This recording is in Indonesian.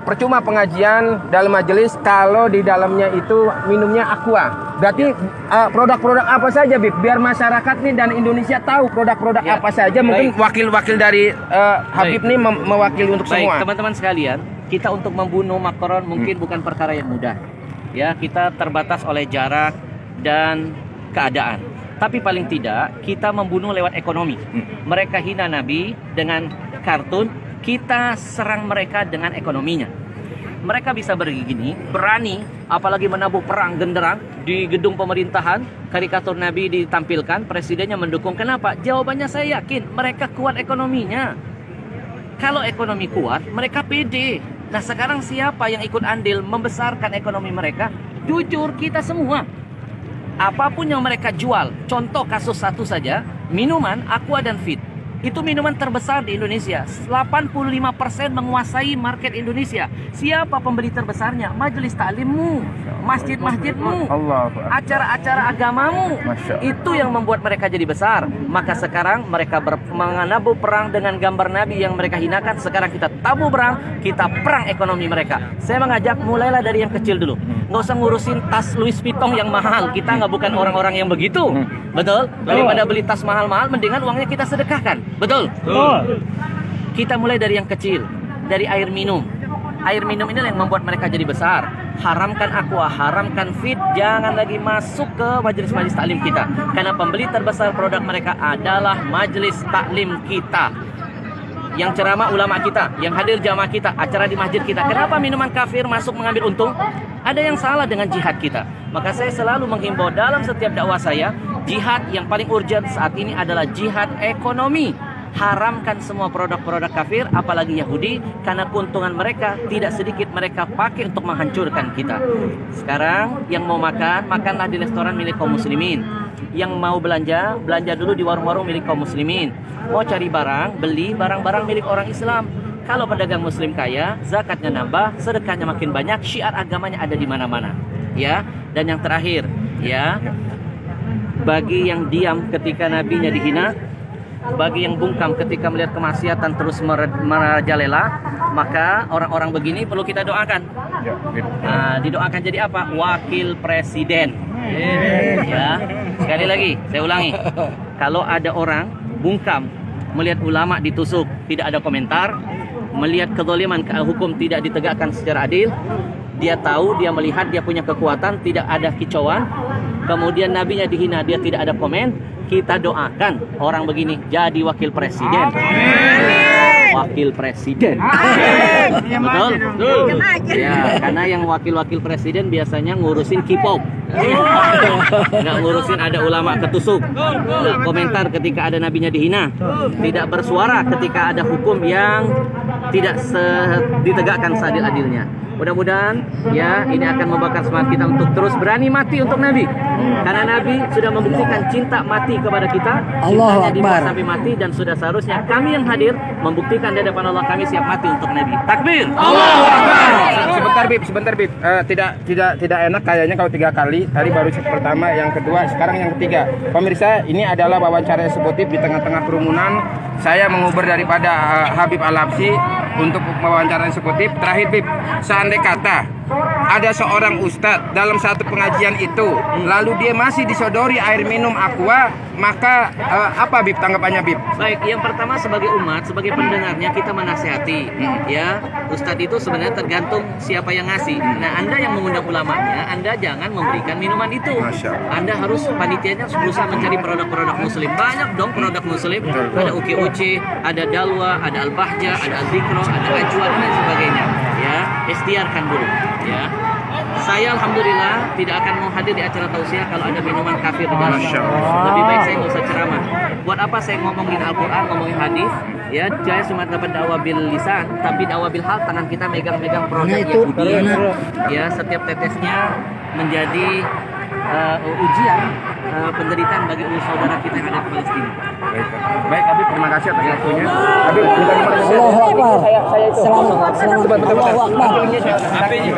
percuma pengajian dalam majelis kalau di dalamnya itu minumnya aqua. Berarti produk-produk apa saja, Bib? Biar masyarakat nih dan Indonesia tahu produk-produk apa saja. Mungkin wakil-wakil dari Habib nih mewakili untuk semua. Teman-teman sekalian, kita untuk membunuh Macron mungkin bukan perkara yang mudah. Ya, kita terbatas oleh jarak dan keadaan. Tapi paling tidak kita membunuh lewat ekonomi. Mereka hina Nabi dengan kartun, kita serang mereka dengan ekonominya. Mereka bisa begini, berani, apalagi menabuh perang genderang di gedung pemerintahan, karikatur Nabi ditampilkan, presidennya mendukung. Kenapa? Jawabannya saya yakin mereka kuat ekonominya. Kalau ekonomi kuat, mereka pede. Nah, sekarang siapa yang ikut andil membesarkan ekonomi mereka? Jujur, kita semua. Apapun yang mereka jual, contoh kasus satu saja, minuman Aqua dan Fit. Itu minuman terbesar di Indonesia. 85% menguasai market Indonesia. Siapa pembeli terbesarnya? Majelis taklimmu, masjid-masjidmu, acara-acara agamamu. Itu yang membuat mereka jadi besar. Maka sekarang mereka menabuh perang dengan gambar Nabi yang mereka hinakan. Sekarang kita tabuh perang, kita perang ekonomi mereka. Saya mengajak mulailah dari yang kecil dulu. Nggak usah ngurusin tas Louis Vuitton yang mahal. Kita nggak bukan orang-orang yang begitu. Betul? Daripada beli tas mahal-mahal, mendingan uangnya kita sedekahkan. Betul? Kita mulai dari yang kecil, dari air minum. Air minum ini yang membuat mereka jadi besar. Haramkan aqua, haramkan Fit, jangan lagi masuk ke majelis-majelis taklim kita. Karena pembeli terbesar produk mereka adalah majelis taklim kita. Yang ceramah ulama kita, yang hadir jamaah kita, acara di masjid kita. Kenapa minuman kafir masuk mengambil untung? Ada yang salah dengan jihad kita. Maka saya selalu menghimbau dalam setiap dakwah saya, jihad yang paling urgent saat ini adalah jihad ekonomi. Haramkan semua produk-produk kafir, apalagi Yahudi, karena keuntungan mereka tidak sedikit mereka pakai untuk menghancurkan kita. Sekarang yang mau makan, makanlah di restoran milik kaum muslimin. Yang mau belanja, belanja dulu di warung-warung milik kaum muslimin. Mau cari barang, beli barang-barang milik orang Islam. Kalau pedagang muslim kaya, zakatnya nambah, sedekahnya makin banyak, syiar agamanya ada di mana-mana. Ya, dan yang terakhir, ya, bagi yang diam ketika nabinya dihina, bagi yang bungkam ketika melihat kemaksiatan terus merajalela, maka orang-orang begini perlu kita doakan. Nah, didoakan jadi apa? Wakil presiden. Ya, sekali lagi saya ulangi. Kalau ada orang bungkam melihat ulama ditusuk, tidak ada komentar, melihat kezaliman hukum tidak ditegakkan secara adil, dia tahu, dia melihat, dia punya kekuatan, tidak ada kicauan, kemudian nabinya dihina, dia tidak ada komen, kita doakan orang begini jadi wakil presiden. Wakil presiden. Betul? Ya, karena yang wakil-wakil presiden biasanya ngurusin K-pop. Nggak ngurusin ada ulama ketusuk, nggak komentar ketika ada nabinya dihina, tidak bersuara ketika ada hukum yang tidak ditegakkan seadil-adilnya. Mudah-mudahan ya ini akan membakar semangat kita untuk terus berani mati untuk Nabi. Karena Nabi sudah membuktikan cinta mati kepada kita, cintanya dibuat sampai mati, dan sudah seharusnya kami yang hadir membuktikan di hadapan Allah kami siap mati untuk Nabi. Takbir. Allahu Akbar. Sebentar Bib. Tidak enak kayaknya kalau 3 kali. Tadi baru pertama, yang kedua, sekarang yang ketiga. Pemirsa, ini adalah wawancara eksekutif di tengah-tengah kerumunan. Saya menguber daripada Habib Al-Habsyi untuk wawancara eksekutif. Terakhir Bib, seandainya kata ada seorang ustadz dalam satu pengajian itu, lalu dia masih disodori air minum aqua, maka apa Bib tanggapannya Bib? Baik, yang pertama sebagai umat, sebagai pendengarnya kita menasihati. Ya, ustadz itu sebenarnya tergantung siapa yang ngasih. Nah, Anda yang mengundang ulamanya, Anda jangan memberikan minuman itu. Anda harus, panitianya harus berusaha mencari produk-produk muslim. Banyak dong produk muslim. Ada UKUC, ada Dalwa, ada Al-Bahjah, ada Al-Dhikro, ada Ajwa, dan lain sebagainya. Ya, ikhtiarkan dulu. Ya, saya alhamdulillah tidak akan mau hadir di acara tausiah kalau ada minuman kafir di dalam. Lebih baik saya nggak usah ceramah. Buat apa saya ngomongin Al-Quran, ngomongin hadis? Ya, saya cuma dapat dakwah bil lisan, tapi dakwah bil hal, tangan kita megang-megang produk Yahudi. Ya, setiap tetesnya menjadi ujian, penderitaan bagi saudara kita yang ada di Palestina. Baik Habib, terima kasih atas waktunya. Habib, Allahu Akbar. Selamat. Allahu Akbar. Apa ini?